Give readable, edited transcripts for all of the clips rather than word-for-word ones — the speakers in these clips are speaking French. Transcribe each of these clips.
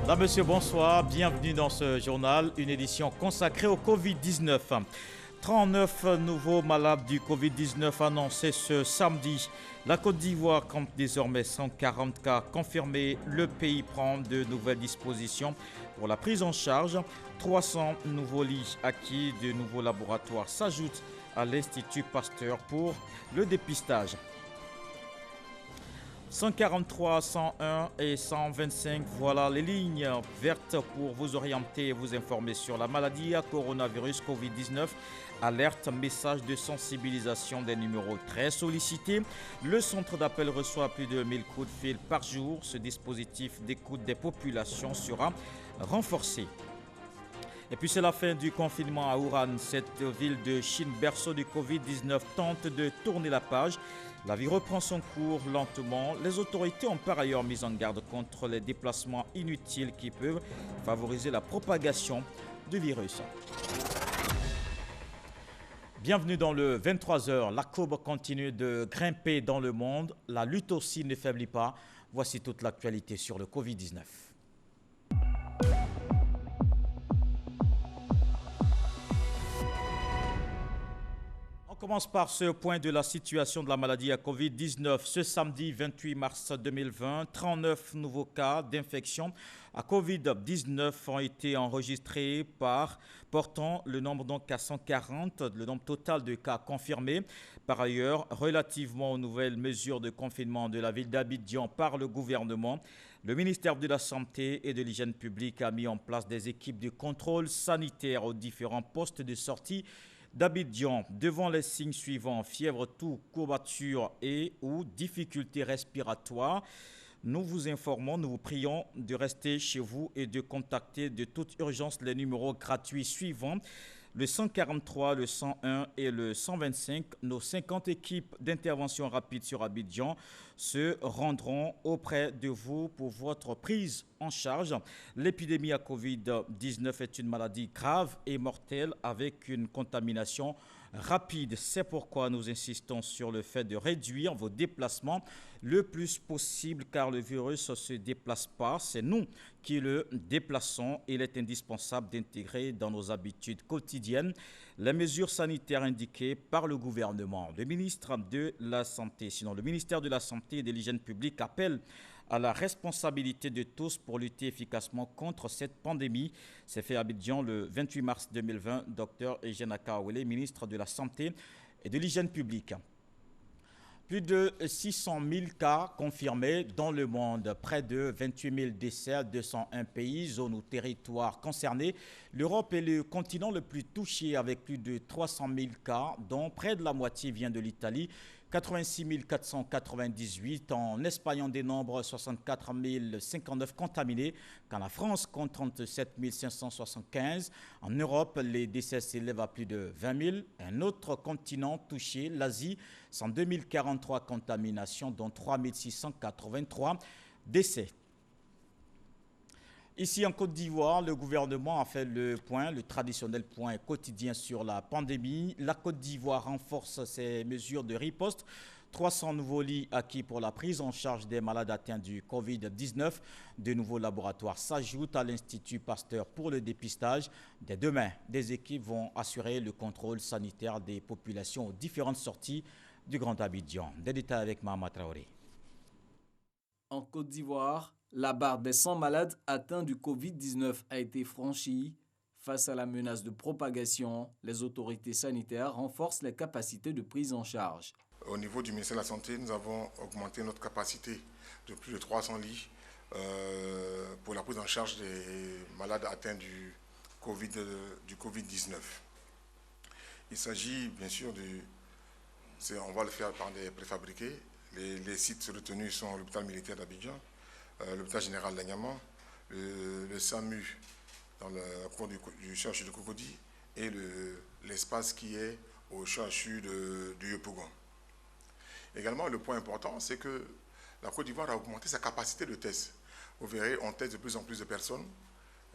Madame, Monsieur, bonsoir. Bienvenue dans ce journal, une édition consacrée au Covid-19. 39 nouveaux malades du Covid-19 annoncés ce samedi. La Côte d'Ivoire compte désormais 140 cas confirmés. Le pays prend de nouvelles dispositions pour la prise en charge. 300 nouveaux lits acquis, de nouveaux laboratoires s'ajoutent à l'Institut Pasteur pour le dépistage. 143, 101 et 125, voilà les lignes vertes pour vous orienter et vous informer sur la maladie à coronavirus Covid-19. Alerte, message de sensibilisation des numéros très sollicités. Le centre d'appel reçoit plus de 1000 coups de fil par jour. Ce dispositif d'écoute des populations sera renforcé. Et puis c'est la fin du confinement à Wuhan. Cette ville de Chine, berceau du Covid-19, tente de tourner la page. La vie reprend son cours lentement. Les autorités ont par ailleurs mis en garde contre les déplacements inutiles qui peuvent favoriser la propagation du virus. Bienvenue dans le 23h. La courbe continue de grimper dans le monde. La lutte aussi ne faiblit pas. Voici toute l'actualité sur le Covid-19. On commence par ce point de la situation de la maladie à Covid-19. Ce samedi 28 mars 2020, 39 nouveaux cas d'infection à Covid-19 ont été enregistrés portant le nombre donc à 140, le nombre total de cas confirmés. Par ailleurs, relativement aux nouvelles mesures de confinement de la ville d'Abidjan par le gouvernement, le ministère de la Santé et de l'Hygiène publique a mis en place des équipes de contrôle sanitaire aux différents postes de sortie d'Abidjan. Devant les signes suivants, fièvre, toux, courbature et ou difficultés respiratoires, nous vous informons, nous vous prions de rester chez vous et de contacter de toute urgence les numéros gratuits suivants. Le 143, le 101 et le 125, nos 50 équipes d'intervention rapide sur Abidjan se rendront auprès de vous pour votre prise en charge. L'épidémie à Covid-19 est une maladie grave et mortelle avec une contamination rapide. C'est pourquoi nous insistons sur le fait de réduire vos déplacements le plus possible car le virus ne se déplace pas, c'est nous qui le déplaçons. Il est indispensable d'intégrer dans nos habitudes quotidiennes les mesures sanitaires indiquées par le gouvernement. Le ministère de la Santé et de l'Hygiène publique appelle à la responsabilité de tous pour lutter efficacement contre cette pandémie. C'est fait à Abidjan le 28 mars 2020, Dr Eugène Akaouele, ministre de la Santé et de l'Hygiène publique. Plus de 600 000 cas confirmés dans le monde, près de 28 000 décès, 201 pays, zones ou territoires concernés. L'Europe est le continent le plus touché avec plus de 300 000 cas, dont près de la moitié vient de l'Italie. 86 498. En Espagne, on dénombre 64 059 contaminés, quand la France compte 37 575. En Europe, les décès s'élèvent à plus de 20 000. Un autre continent touché, l'Asie, 102 043 contaminations, dont 3 683 décès. Ici en Côte d'Ivoire, le gouvernement a fait le traditionnel point quotidien sur la pandémie. La Côte d'Ivoire renforce ses mesures de riposte. 300 nouveaux lits acquis pour la prise en charge des malades atteints du Covid-19. De nouveaux laboratoires s'ajoutent à l'Institut Pasteur pour le dépistage. Dès demain, des équipes vont assurer le contrôle sanitaire des populations aux différentes sorties du Grand Abidjan. Des détails avec Mahama Traoré. En Côte d'Ivoire, la barre des 100 malades atteints du Covid-19 a été franchie. Face à la menace de propagation, les autorités sanitaires renforcent les capacités de prise en charge. Au niveau du ministère de la Santé, nous avons augmenté notre capacité de plus de 300 lits pour la prise en charge des malades atteints du Covid-19. Il s'agit bien sûr on va le faire par des préfabriqués. Les sites retenus sont l'hôpital militaire d'Abidjan, l'hôpital général d'Agnaman, le SAMU dans le cours du CHU de Cocody et l'espace qui est au CHU de Yopougon. Également, le point important, c'est que la Côte d'Ivoire a augmenté sa capacité de test. Vous verrez, on teste de plus en plus de personnes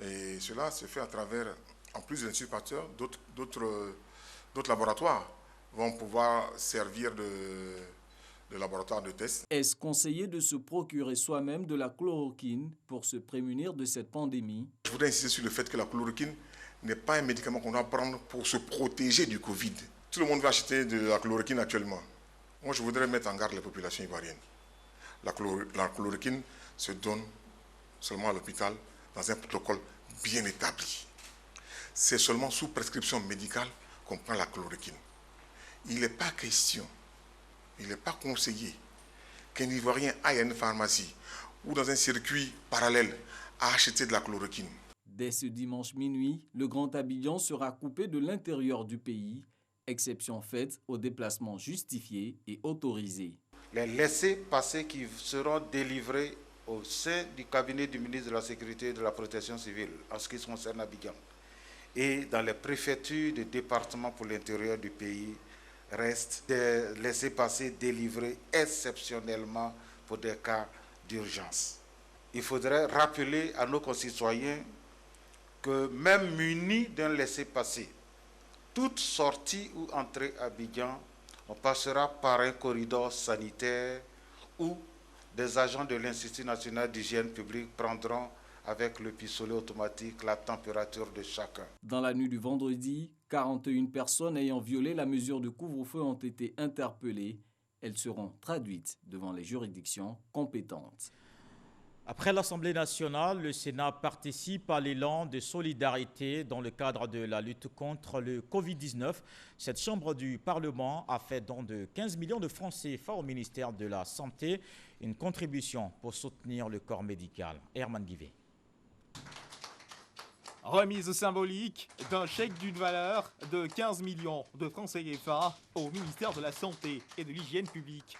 et cela se fait à travers, en plus de l'Institut Pasteur, d'autres laboratoires vont pouvoir servir de de laboratoire de test. Est-ce conseillé de se procurer soi-même de la chloroquine pour se prémunir de cette pandémie? Je voudrais insister sur le fait que la chloroquine n'est pas un médicament qu'on doit prendre pour se protéger du Covid. Tout le monde va acheter de la chloroquine actuellement. Moi, je voudrais mettre en garde les populations ivoiriennes. La chloroquine se donne seulement à l'hôpital dans un protocole bien établi. C'est seulement sous prescription médicale qu'on prend la chloroquine. Il n'est pas question, il n'est pas conseillé qu'un Ivoirien aille à une pharmacie ou dans un circuit parallèle à acheter de la chloroquine. Dès ce dimanche minuit, le Grand Abidjan sera coupé de l'intérieur du pays, exception faite aux déplacements justifiés et autorisés. Les laissez-passer qui seront délivrés au sein du cabinet du ministre de la Sécurité et de la Protection civile en ce qui concerne Abidjan et dans les préfectures des départements pour l'intérieur du pays restent des laissez-passer délivrés exceptionnellement pour des cas d'urgence. Il faudrait rappeler à nos concitoyens que même munis d'un laissez-passer, toute sortie ou entrée à Abidjan, on passera par un corridor sanitaire où des agents de l'Institut national d'hygiène publique prendront avec le pistolet automatique la température de chacun. Dans la nuit du vendredi, 41 personnes ayant violé la mesure de couvre-feu ont été interpellées. Elles seront traduites devant les juridictions compétentes. Après l'Assemblée nationale, le Sénat participe à l'élan de solidarité dans le cadre de la lutte contre le Covid-19. Cette chambre du Parlement a fait don de 15 millions de francs CFA au ministère de la Santé, une contribution pour soutenir le corps médical. Herman Guivet. Remise symbolique d'un chèque d'une valeur de 15 millions de francs CFA au ministère de la Santé et de l'Hygiène publique.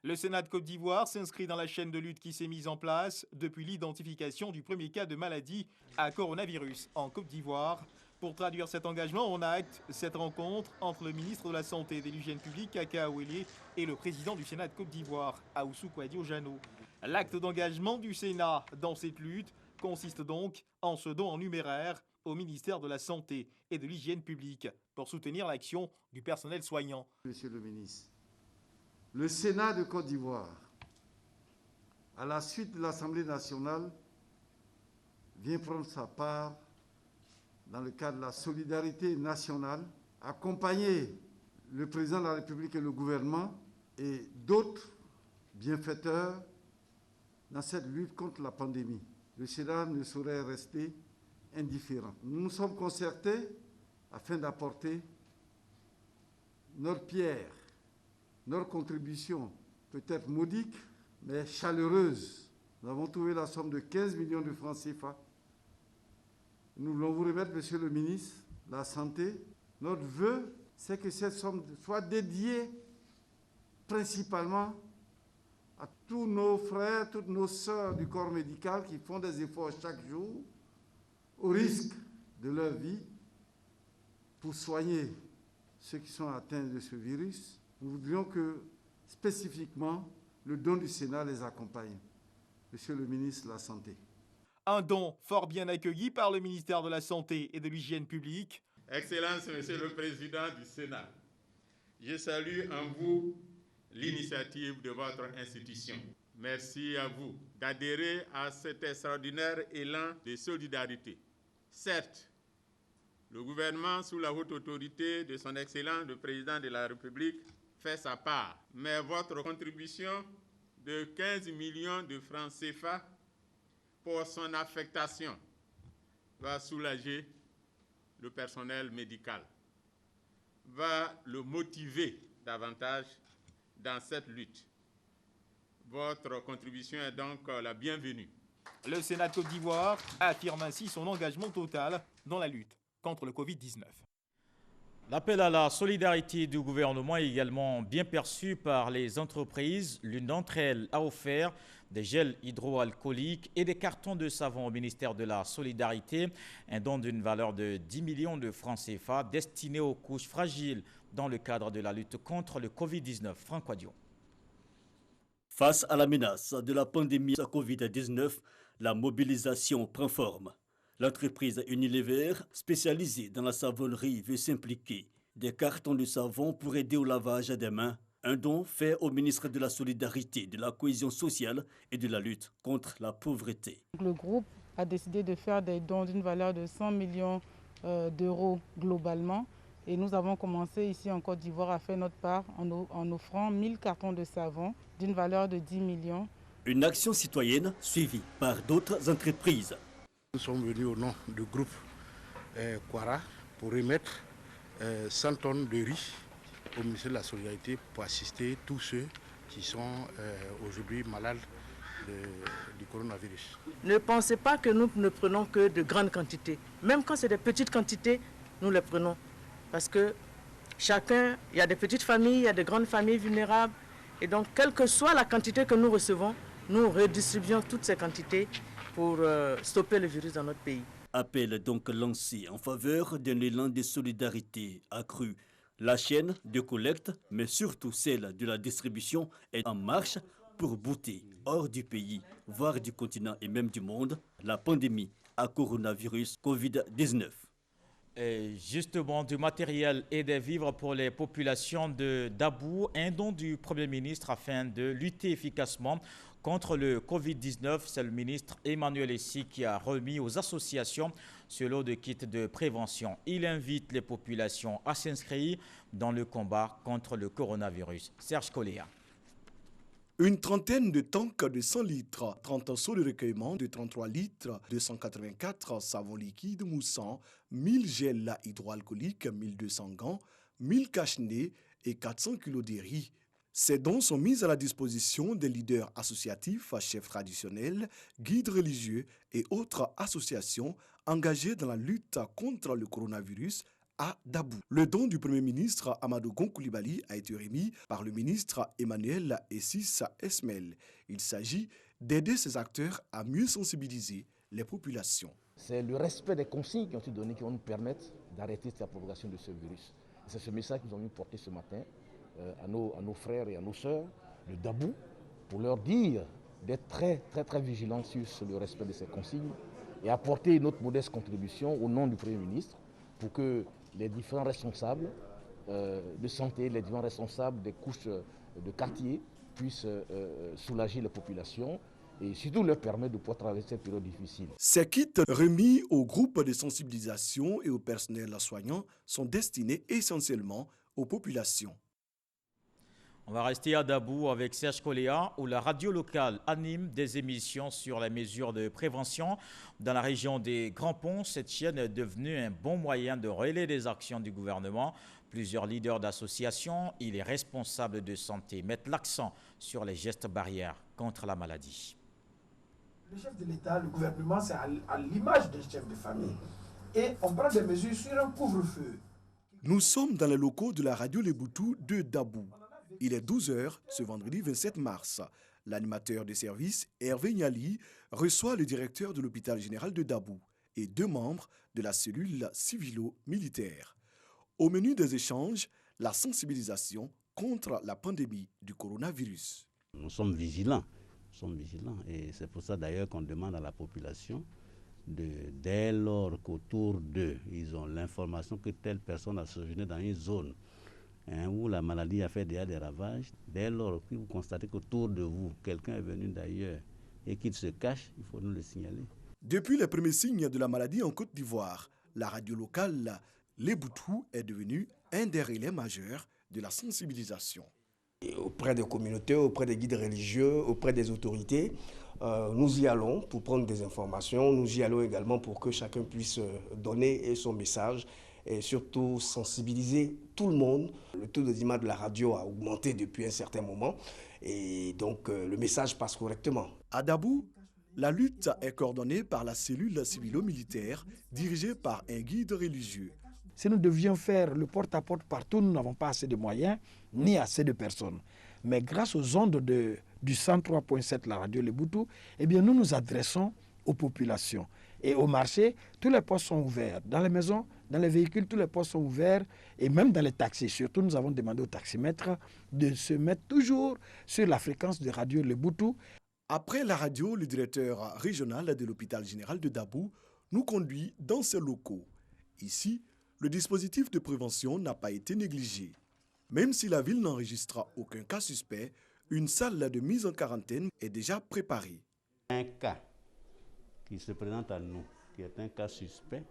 Le Sénat de Côte d'Ivoire s'inscrit dans la chaîne de lutte qui s'est mise en place depuis l'identification du premier cas de maladie à coronavirus en Côte d'Ivoire. Pour traduire cet engagement, on acte cette rencontre entre le ministre de la Santé et de l'Hygiène publique, Kaka Awele, et le président du Sénat de Côte d'Ivoire, Aoussou Kouadio-Jano. L'acte d'engagement du Sénat dans cette lutte consiste donc en ce don en numéraire au ministère de la Santé et de l'Hygiène publique pour soutenir l'action du personnel soignant. Monsieur le ministre, le Sénat de Côte d'Ivoire, à la suite de l'Assemblée nationale, vient prendre sa part dans le cadre de la solidarité nationale, accompagner le président de la République et le gouvernement et d'autres bienfaiteurs dans cette lutte contre la pandémie. Le Sénat ne saurait rester indifférent. Nous nous sommes concertés afin d'apporter notre pierre, notre contribution, peut-être modique, mais chaleureuse. Nous avons trouvé la somme de 15 millions de francs CFA. Nous voulons vous remettre, Monsieur le ministre de la Santé. Notre vœu, c'est que cette somme soit dédiée principalement à tous nos frères, toutes nos sœurs du corps médical qui font des efforts chaque jour, au risque de leur vie, pour soigner ceux qui sont atteints de ce virus. Nous voudrions que, spécifiquement, le don du Sénat les accompagne. Monsieur le ministre de la Santé. Un don fort bien accueilli par le ministère de la Santé et de l'Hygiène publique. Excellence, Monsieur le Président du Sénat, je salue en vous l'initiative de votre institution. Merci à vous d'adhérer à cet extraordinaire élan de solidarité. Certes, le gouvernement, sous la haute autorité de son Excellence le Président de la République, fait sa part, mais votre contribution de 15 millions de francs CFA pour son affectation va soulager le personnel médical, va le motiver davantage dans cette lutte. Votre contribution est donc la bienvenue. Le Sénat de Côte d'Ivoire affirme ainsi son engagement total dans la lutte contre le Covid-19. L'appel à la solidarité du gouvernement est également bien perçu par les entreprises. L'une d'entre elles a offert des gels hydroalcooliques et des cartons de savon au ministère de la Solidarité, un don d'une valeur de 10 millions de francs CFA destiné aux couches fragiles dans le cadre de la lutte contre le Covid-19. Franck Kouadio. Face à la menace de la pandémie de Covid-19, la mobilisation prend forme. L'entreprise Unilever, spécialisée dans la savonnerie, veut s'impliquer. Des cartons de savon pour aider au lavage des mains, Un don fait au ministre de la Solidarité, de la Cohésion sociale et de la lutte contre la pauvreté. Le groupe a décidé de faire des dons d'une valeur de 100 millions d'euros globalement. Et nous avons commencé ici en Côte d'Ivoire à faire notre part en offrant 1000 cartons de savon d'une valeur de 10 millions. Une action citoyenne suivie par d'autres entreprises. Nous sommes venus au nom du groupe Quara pour remettre 100 tonnes de riz au ministère de la Solidarité pour assister tous ceux qui sont aujourd'hui malades du coronavirus. Ne pensez pas que nous ne prenons que de grandes quantités. Même quand c'est des petites quantités, nous les prenons. Parce que chacun, il y a des petites familles, il y a des grandes familles vulnérables. Et donc, quelle que soit la quantité que nous recevons, nous redistribuons toutes ces quantités pour stopper le virus dans notre pays. Appel donc lancé en faveur d'un élan de solidarité accru. La chaîne de collecte, mais surtout celle de la distribution, est en marche pour bouter hors du pays, voire du continent et même du monde, la pandémie à coronavirus Covid-19. Et justement, du matériel et des vivres pour les populations de Dabou, un don du Premier ministre afin de lutter efficacement contre le Covid-19. C'est le ministre Emmanuel Essi qui a remis aux associations ce lot de kits de prévention. Il invite les populations à s'inscrire dans le combat contre le coronavirus. Serge Coléa. Une trentaine de tanks de 100 litres, 30 seaux de recueillement de 33 litres, 284 savons liquides moussants, 1000 gels hydroalcooliques, 1200 gants, 1000 cache-nez et 400 kg de riz. Ces dons sont mis à la disposition des leaders associatifs, chefs traditionnels, guides religieux et autres associations engagées dans la lutte contre le coronavirus à Dabou. Le don du Premier ministre Amadou Gon Coulibaly a été remis par le ministre Emmanuel Essi Esmel. Il s'agit d'aider ces acteurs à mieux sensibiliser les populations. C'est le respect des consignes qui ont été données qui vont nous permettre d'arrêter la propagation de ce virus. C'est ce message que nous avons porté ce matin à nos frères et à nos sœurs de Dabou pour leur dire d'être très vigilants sur le respect de ces consignes et apporter notre modeste contribution au nom du Premier ministre pour que les différents responsables de santé, les différents responsables des couches de quartier puissent soulager les populations et surtout leur permettre de pouvoir traverser cette période difficile. Ces kits remis aux groupes de sensibilisation et au personnel soignant sont destinés essentiellement aux populations. On va rester à Dabou avec Serge Coléa, où la radio locale anime des émissions sur les mesures de prévention. Dans la région des Grands Ponts, cette chaîne est devenue un bon moyen de relayer des actions du gouvernement. Plusieurs leaders d'associations et les responsables de santé mettent l'accent sur les gestes barrières contre la maladie. Le chef de l'État, le gouvernement, c'est à l'image d'un chef de famille. Et on prend des mesures sur un couvre-feu. Nous sommes dans les locaux de la radio Leboutou de Dabou. Il est 12h ce vendredi 27 mars. L'animateur de service, Hervé Niali, reçoit le directeur de l'hôpital général de Dabou et 2 membres de la cellule civilo-militaire. Au menu des échanges, la sensibilisation contre la pandémie du coronavirus. Nous sommes vigilants et c'est pour ça d'ailleurs qu'on demande à la population dès lors qu'autour d'eux, ils ont l'information que telle personne a séjourné dans une zone où la maladie a fait déjà des ravages, dès lors que vous constatez qu'autour de vous, quelqu'un est venu d'ailleurs et qu'il se cache, il faut nous le signaler. Depuis les premiers signes de la maladie en Côte d'Ivoire, la radio locale Leboutou est devenue un des relais majeurs de la sensibilisation. Et auprès des communautés, auprès des guides religieux, auprès des autorités, nous y allons pour prendre des informations, nous y allons également pour que chacun puisse donner son message et surtout sensibiliser tout le monde. Le taux d'audimat de la radio a augmenté depuis un certain moment et donc le message passe correctement. À Dabou, la lutte est coordonnée par la cellule civilo-militaire dirigée par un guide religieux. Si nous devions faire le porte-à-porte partout, nous n'avons pas assez de moyens ni assez de personnes. Mais grâce aux ondes du 103.7, la radio Leboutou, eh bien nous nous adressons aux populations. Et au marché, tous les postes sont ouverts. Dans les maisons, dans les véhicules, tous les postes sont ouverts. Et même dans les taxis. Surtout, nous avons demandé aux taximètres de se mettre toujours sur la fréquence de radio Leboutou. Après la radio, le directeur régional de l'hôpital général de Dabou nous conduit dans ses locaux. Ici, le dispositif de prévention n'a pas été négligé. Même si la ville n'enregistra aucun cas suspect, une salle de mise en quarantaine est déjà préparée. Un cas qui se présente à nous, qui est un cas suspect,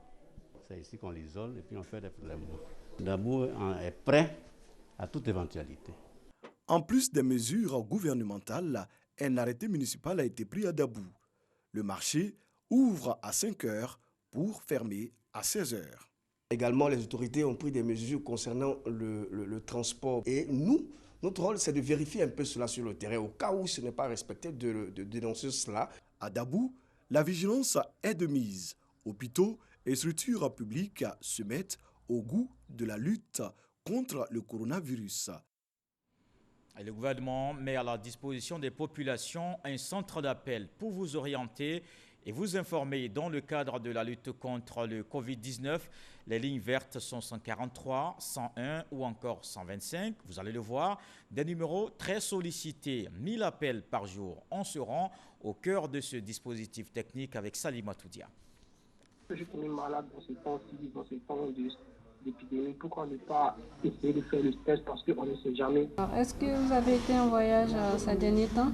c'est ici qu'on l'isole et puis on fait des prélèvements. Dabou est prêt à toute éventualité. En plus des mesures gouvernementales, un arrêté municipal a été pris à Dabou. Le marché ouvre à 5 heures pour fermer à 16 heures. Également, les autorités ont pris des mesures concernant le transport. Et nous, notre rôle, c'est de vérifier un peu cela sur le terrain. Au cas où ce n'est pas respecté, de dénoncer cela. À Dabou, la vigilance est de mise. Hôpitaux et structures publiques se mettent au goût de la lutte contre le coronavirus. Et le gouvernement met à la disposition des populations un centre d'appel pour vous orienter et vous informer dans le cadre de la lutte contre le Covid-19. Les lignes vertes sont 143, 101 ou encore 125. Vous allez le voir, des numéros très sollicités, 1000 appels par jour. On se rend au cœur de ce dispositif technique avec Salima Toudia. Je suis malade dans ce temps-ci, dans ce temps d'épidémie. Pourquoi ne pas essayer de faire le test parce qu'on ne sait jamais. Est-ce que vous avez été en voyage ces derniers temps?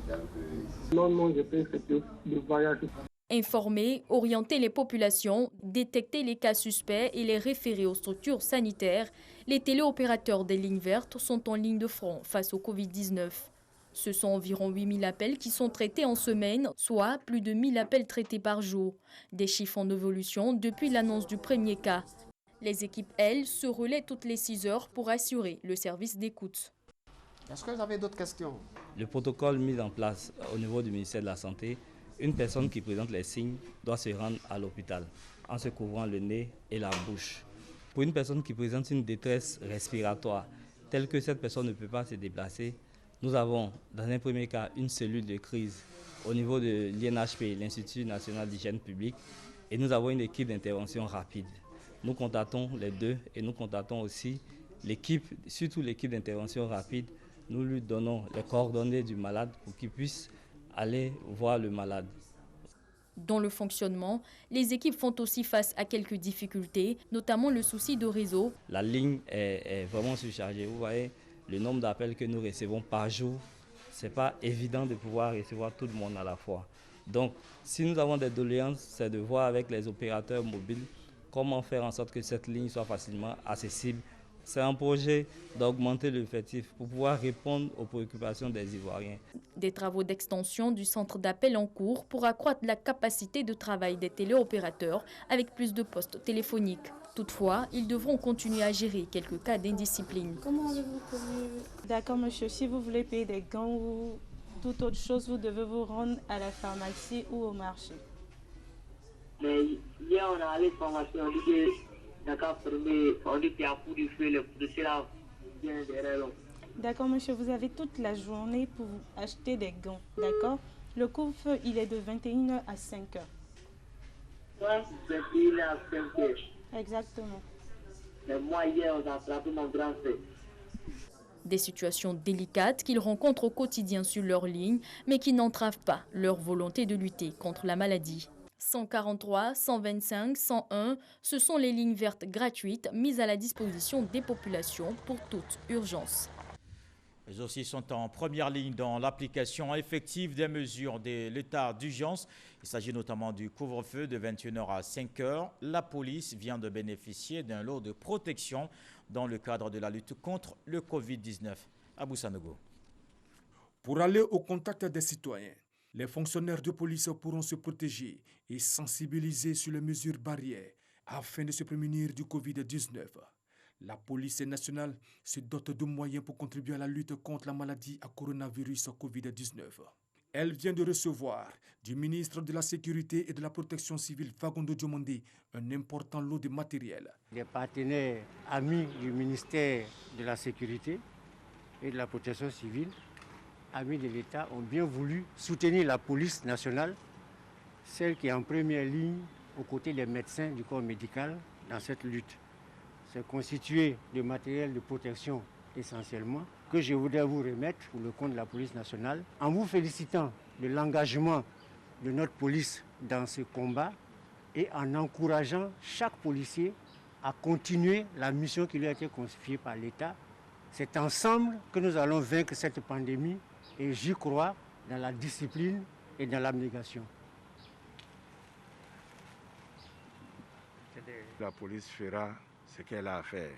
Non, je peux faire le voyage. Informer, orienter les populations, détecter les cas suspects et les référer aux structures sanitaires, les téléopérateurs des lignes vertes sont en ligne de front face au Covid-19. Ce sont environ 8000 appels qui sont traités en semaine, soit plus de 1000 appels traités par jour. Des chiffres en évolution depuis l'annonce du premier cas. Les équipes, elles, se relaient toutes les 6 heures pour assurer le service d'écoute. Est-ce que vous avez d'autres questions? Le protocole mis en place au niveau du ministère de la Santé, une personne qui présente les signes doit se rendre à l'hôpital en se couvrant le nez et la bouche. Pour une personne qui présente une détresse respiratoire, telle que cette personne ne peut pas se déplacer, nous avons dans un premier cas une cellule de crise au niveau de l'INHP, l'Institut national d'hygiène publique, et nous avons une équipe d'intervention rapide. Nous contactons les deux et nous contactons aussi l'équipe, surtout l'équipe d'intervention rapide. Nous lui donnons les coordonnées du malade pour qu'il puisse aller voir le malade. Dans le fonctionnement, les équipes font aussi face à quelques difficultés, notamment le souci de réseau. La ligne est vraiment surchargée. Vous voyez le nombre d'appels que nous recevons par jour. Ce n'est pas évident de pouvoir recevoir tout le monde à la fois. Donc, si nous avons des doléances, c'est de voir avec les opérateurs mobiles comment faire en sorte que cette ligne soit facilement accessible. C'est un projet d'augmenter l'effectif pour pouvoir répondre aux préoccupations des Ivoiriens. Des travaux d'extension du centre d'appel en cours pour accroître la capacité de travail des téléopérateurs avec plus de postes téléphoniques. Toutefois, ils devront continuer à gérer quelques cas d'indiscipline. Comment avez-vous prévu? D'accord, monsieur. Si vous voulez payer des gants ou toute autre chose, vous devez vous rendre à la pharmacie ou au marché. Mais hier, on a allé à la pharmacie, on dit que on dit qu'il y a un coup de feu, le dossier là vient derrière l'homme. D'accord, monsieur, vous avez toute la journée pour acheter des gants, d'accord? Le couvre-feu, il est de 21h à 5h. Ouais, 21h à 5h. Exactement. Mais moi, hier, on a attrapé mon grand frère. Des situations délicates qu'ils rencontrent au quotidien sur leur ligne, mais qui n'entravent pas leur volonté de lutter contre la maladie. 143, 125, 101, ce sont les lignes vertes gratuites mises à la disposition des populations pour toute urgence. Elles aussi sont en première ligne dans l'application effective des mesures de l'état d'urgence. Il s'agit notamment du couvre-feu de 21h à 5h. La police vient de bénéficier d'un lot de protection dans le cadre de la lutte contre le Covid-19. Abou Sanogo. Pour aller au contact des citoyens, les fonctionnaires de police pourront se protéger et sensibiliser sur les mesures barrières afin de se prémunir du Covid-19. La police nationale se dote de moyens pour contribuer à la lutte contre la maladie à coronavirus Covid-19. Elle vient de recevoir du ministre de la Sécurité et de la Protection civile, Fagondo Diomandé, un important lot de matériel. Les partenaires amis du ministère de la Sécurité et de la Protection civile, amis de l'État, ont bien voulu soutenir la police nationale, celle qui est en première ligne aux côtés des médecins du corps médical dans cette lutte. C'est constitué de matériel de protection essentiellement que je voudrais vous remettre pour le compte de la police nationale en vous félicitant de l'engagement de notre police dans ce combat et en encourageant chaque policier à continuer la mission qui lui a été confiée par l'État C'est ensemble que nous allons vaincre cette pandémie et j'y crois dans la discipline et dans l'abnégation. La police fera ce qu'elle a à faire.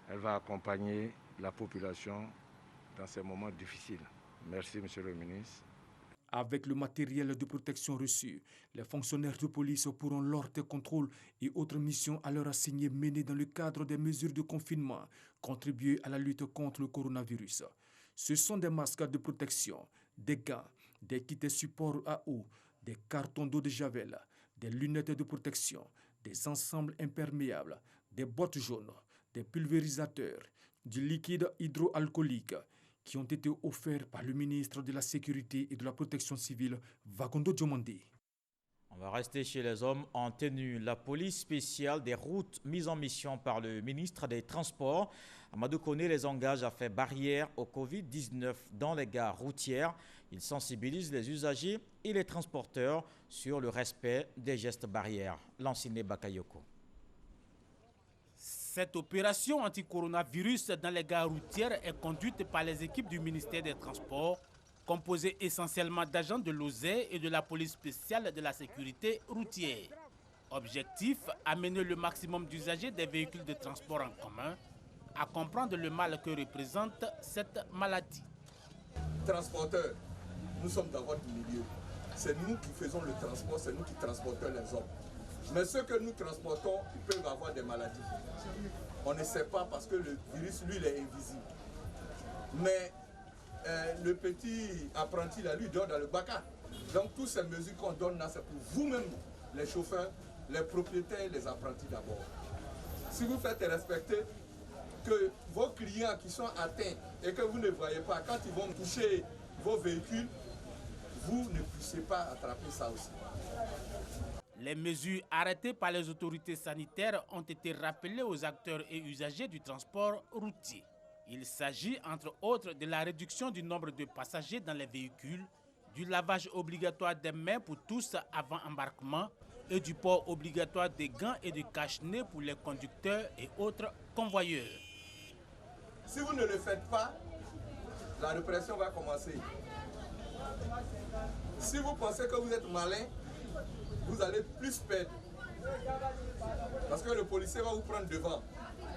Elle va accompagner la population dans ces moments difficiles. Merci, Monsieur le ministre. Avec le matériel de protection reçu, les fonctionnaires de police pourront, lors des contrôles et autres missions à leur assigner menées dans le cadre des mesures de confinement, contribuer à la lutte contre le coronavirus. Ce sont des masques de protection, des gants, des kits supports à eau, des cartons d'eau de javel, des lunettes de protection, des ensembles imperméables, des bottes jaunes, des pulvérisateurs, du liquide hydroalcoolique, qui ont été offerts par le ministre de la Sécurité et de la Protection civile, Vagondo Diomandé. On va rester chez les hommes en tenue. La police spéciale des routes mise en mission par le ministre des Transports, Amadou Koné, les engage à faire barrière au Covid-19 dans les gares routières. Il sensibilise les usagers et les transporteurs sur le respect des gestes barrières. Lanciné Bakayoko. Cette opération anti-coronavirus dans les gares routières est conduite par les équipes du ministère des Transports, composées essentiellement d'agents de l'OSER et de la police spéciale de la sécurité routière. Objectif, amener le maximum d'usagers des véhicules de transport en commun à comprendre le mal que représente cette maladie. Transporteurs, nous sommes dans votre milieu. C'est nous qui faisons le transport, c'est nous qui transportons les hommes. Mais ceux que nous transportons, ils peuvent avoir des maladies. On ne sait pas parce que le virus, lui, il est invisible. Mais le petit apprenti, là, lui, dort dans le bac. Donc, toutes ces mesures qu'on donne là, c'est pour vous-même, les chauffeurs, les propriétaires, les apprentis d'abord. Si vous faites respecter que vos clients qui sont atteints et que vous ne voyez pas, quand ils vont toucher vos véhicules, vous ne puissiez pas attraper ça aussi. Les mesures arrêtées par les autorités sanitaires ont été rappelées aux acteurs et usagers du transport routier. Il s'agit entre autres de la réduction du nombre de passagers dans les véhicules, du lavage obligatoire des mains pour tous avant embarquement et du port obligatoire des gants et du cache-nez pour les conducteurs et autres convoyeurs. Si vous ne le faites pas, la répression va commencer. Si vous pensez que vous êtes malin, vous allez plus perdre. Parce que le policier va vous prendre devant.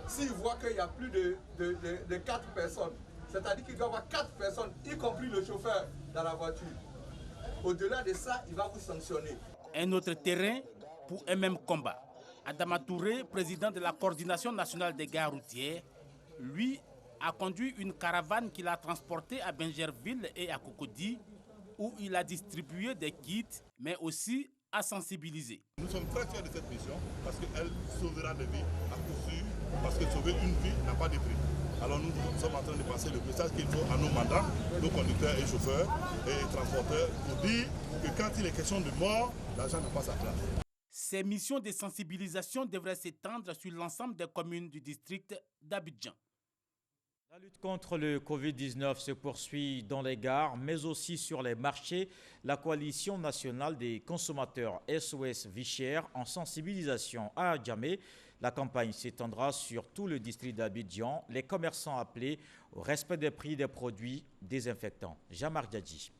S'il voit qu'il y a plus de 4 personnes, c'est-à-dire qu'il doit y avoir 4 personnes, y compris le chauffeur dans la voiture. Au-delà de ça, il va vous sanctionner. Un autre terrain pour un même combat. Adama Touré, président de la coordination nationale des gares routières, lui a conduit une caravane qu'il a transportée à Bingerville et à Cocody, où il a distribué des kits, mais aussi à sensibiliser. Nous sommes très fiers de cette mission parce qu'elle sauvera des vies à coup sûr, parce que sauver une vie n'a pas de prix. Alors nous sommes en train de passer le message qu'il faut à nos mandats, nos conducteurs et chauffeurs et transporteurs, pour dire que quand il est question de mort, l'argent n'a pas sa place. Ces missions de sensibilisation devraient s'étendre sur l'ensemble des communes du district d'Abidjan. La lutte contre le Covid-19 se poursuit dans les gares, mais aussi sur les marchés. La coalition nationale des consommateurs SOS Vie Chère en sensibilisation à Adjamé. La campagne s'étendra sur tout le district d'Abidjan. Les commerçants appelés au respect des prix des produits désinfectants. Jamar Djadji.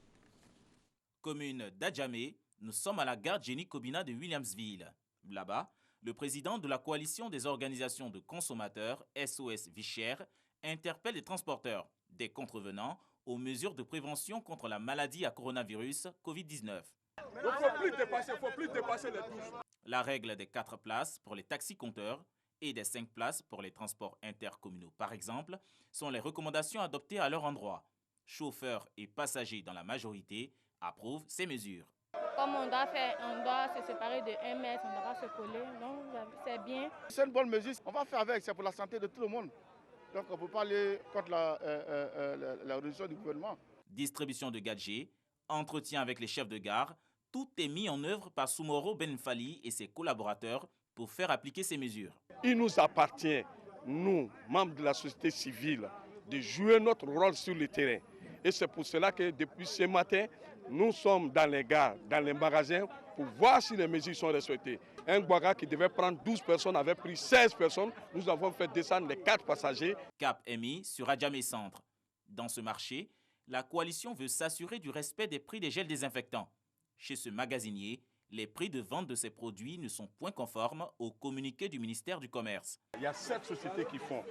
Commune d'Adjamé, nous sommes à la gare Jenny Kobina de Williamsville. Là-bas, le président de la coalition des organisations de consommateurs SOS Vie Chère interpelle les transporteurs, des contrevenants, aux mesures de prévention contre la maladie à coronavirus Covid-19. Il ne faut plus dépasser les touches. La règle des 4 places pour les taxis-compteurs et des 5 places pour les transports intercommunaux, par exemple, sont les recommandations adoptées à leur endroit. Chauffeurs et passagers dans la majorité approuvent ces mesures. Comme on doit se séparer de 1 mètre, on doit se coller, donc c'est bien. C'est une bonne mesure, on va faire avec, c'est pour la santé de tout le monde. Donc on ne peut pas aller contre la résolution du gouvernement. Distribution de gadgets, entretien avec les chefs de gare, tout est mis en œuvre par Soumoro Benfali et ses collaborateurs pour faire appliquer ces mesures. Il nous appartient, nous, membres de la société civile, de jouer notre rôle sur le terrain. Et c'est pour cela que depuis ce matin, nous sommes dans les gares, dans les magasins, pour voir si les mesures sont respectées. Un Gouaga qui devait prendre 12 personnes avait pris 16 personnes. Nous avons fait descendre les 4 passagers. Cap est mis sur Adjamé Centre. Dans ce marché, la coalition veut s'assurer du respect des prix des gels désinfectants. Chez ce magasinier, les prix de vente de ces produits ne sont point conformes au communiqué du ministère du Commerce. Il y a 7 sociétés qui font.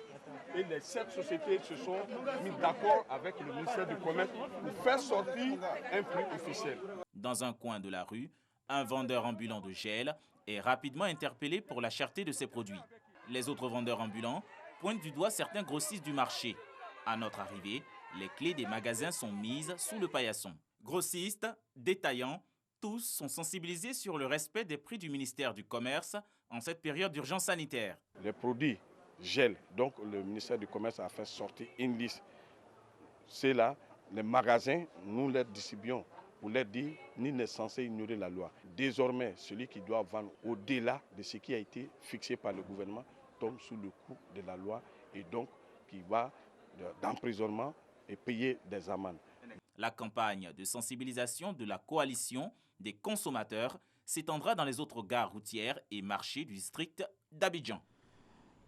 Et les 7 sociétés se sont mis d'accord avec le ministère du Commerce pour faire sortir un prix officiel. Dans un coin de la rue, un vendeur ambulant de gel est rapidement interpellé pour la cherté de ses produits. Les autres vendeurs ambulants pointent du doigt certains grossistes du marché. À notre arrivée, les clés des magasins sont mises sous le paillasson. Grossistes, détaillants, tous sont sensibilisés sur le respect des prix du ministère du Commerce en cette période d'urgence sanitaire. Les produits gel, donc le ministère du Commerce a fait sortir une liste. C'est là, les magasins, nous les distribuons pour leur dire, ni n'est censé ignorer la loi. Désormais, celui qui doit vendre au-delà de ce qui a été fixé par le gouvernement tombe sous le coup de la loi et donc qui va d'emprisonnement et payer des amendes. La campagne de sensibilisation de la coalition des consommateurs s'étendra dans les autres gares routières et marchés du district d'Abidjan.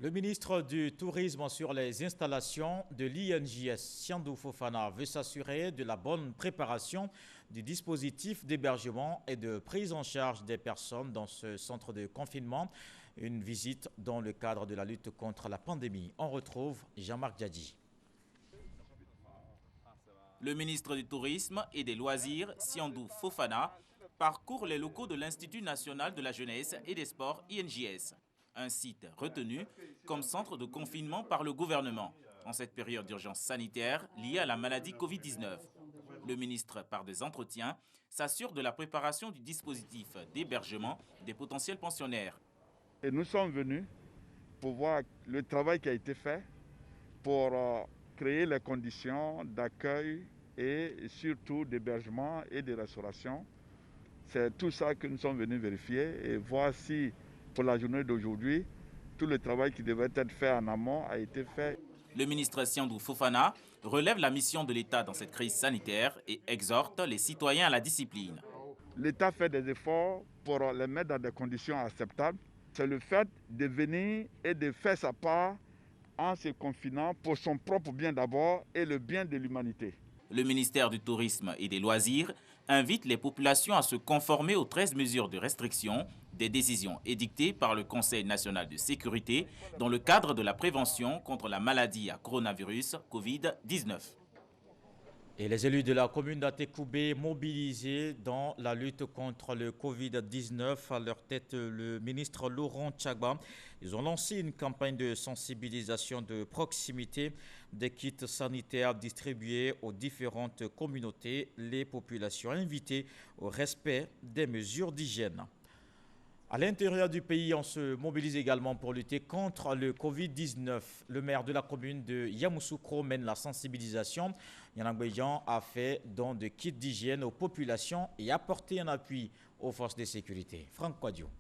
Le ministre du Tourisme sur les installations de l'INJS, Siandou Fofana, veut s'assurer de la bonne préparation du dispositif d'hébergement et de prise en charge des personnes dans ce centre de confinement. Une visite dans le cadre de la lutte contre la pandémie. On retrouve Jean-Marc Diadji. Le ministre du Tourisme et des Loisirs, Siandou Fofana, parcourt les locaux de l'Institut national de la jeunesse et des sports INJS, un site retenu comme centre de confinement par le gouvernement en cette période d'urgence sanitaire liée à la maladie Covid-19. Le ministre, par des entretiens, s'assure de la préparation du dispositif d'hébergement des potentiels pensionnaires. Et nous sommes venus pour voir le travail qui a été fait pour créer les conditions d'accueil et surtout d'hébergement et de restauration. C'est tout ça que nous sommes venus vérifier et voir si, pour la journée d'aujourd'hui, tout le travail qui devait être fait en amont a été fait. Le ministre Siandou Fofana relève la mission de l'État dans cette crise sanitaire et exhorte les citoyens à la discipline. L'État fait des efforts pour les mettre dans des conditions acceptables. C'est le fait de venir et de faire sa part en se confinant pour son propre bien d'abord et le bien de l'humanité. Le ministère du Tourisme et des Loisirs invite les populations à se conformer aux 13 mesures de restriction des décisions édictées par le Conseil national de sécurité dans le cadre de la prévention contre la maladie à coronavirus Covid-19. Et les élus de la commune d'Atekoubé mobilisés dans la lutte contre le Covid-19, à leur tête le ministre Laurent Tchagba. Ils ont lancé une campagne de sensibilisation de proximité, des kits sanitaires distribués aux différentes communautés, les populations invitées au respect des mesures d'hygiène. À l'intérieur du pays, on se mobilise également pour lutter contre le Covid-19. Le maire de la commune de Yamoussoukro mène la sensibilisation. Yanangbejan a fait don de kits d'hygiène aux populations et apporté un appui aux forces de sécurité. Franck Kouadio.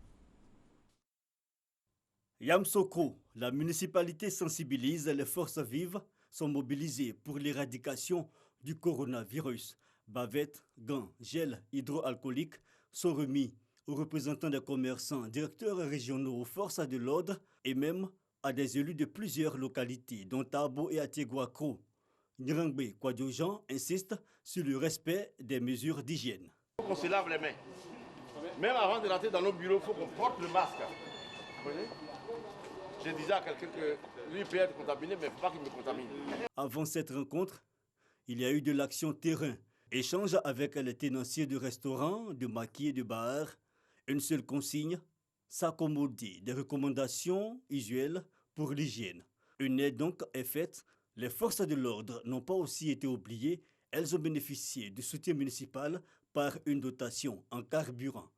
Yamoussoukro, la municipalité sensibilise, les forces vives sont mobilisées pour l'éradication du coronavirus. Bavettes, gants, gel hydroalcoolique sont remis aux représentants des commerçants, directeurs régionaux, aux forces de l'ordre et même à des élus de plusieurs localités, dont Tabo et Ateguakro. Nirangbe Kwadiojan insiste sur le respect des mesures d'hygiène. Il faut qu'on se lave les mains. Même avant de rentrer dans nos bureaux, il faut qu'on porte le masque. Vous voyez ? Je disais à quelqu'un que lui peut être contaminé, mais il ne faut pas qu'il me contamine. Avant cette rencontre, il y a eu de l'action terrain. Échange avec les tenanciers de restaurants, de maquis et de bars. Une seule consigne, s'accommoder des recommandations usuelles pour l'hygiène. Une aide donc est faite. Les forces de l'ordre n'ont pas aussi été oubliées. Elles ont bénéficié du soutien municipal par une dotation en carburant.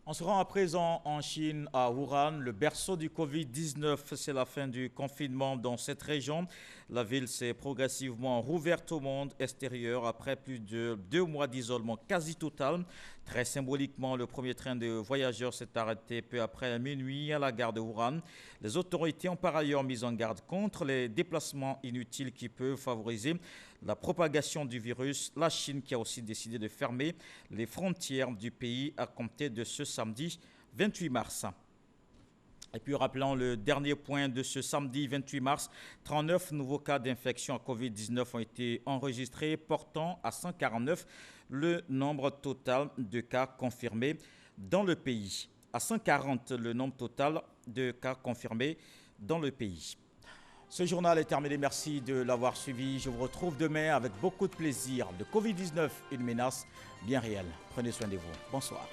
On se rend à présent en Chine, à Wuhan, le berceau du Covid-19. C'est la fin du confinement dans cette région. La ville s'est progressivement rouverte au monde extérieur après plus de 2 mois d'isolement quasi total. Très symboliquement, le premier train de voyageurs s'est arrêté peu après minuit à la gare de Wuhan. Les autorités ont par ailleurs mis en garde contre les déplacements inutiles qui peuvent favoriser la propagation du virus. La Chine qui a aussi décidé de fermer les frontières du pays à compter de ce samedi 28 mars. Et puis rappelons le dernier point de ce samedi 28 mars, 39 nouveaux cas d'infection à Covid-19 ont été enregistrés, portant à 149 le nombre total de cas confirmés dans le pays. À 140 le nombre total de cas confirmés dans le pays. Ce journal est terminé, merci de l'avoir suivi. Je vous retrouve demain avec beaucoup de plaisir. Le Covid-19, une menace bien réelle. Prenez soin de vous. Bonsoir.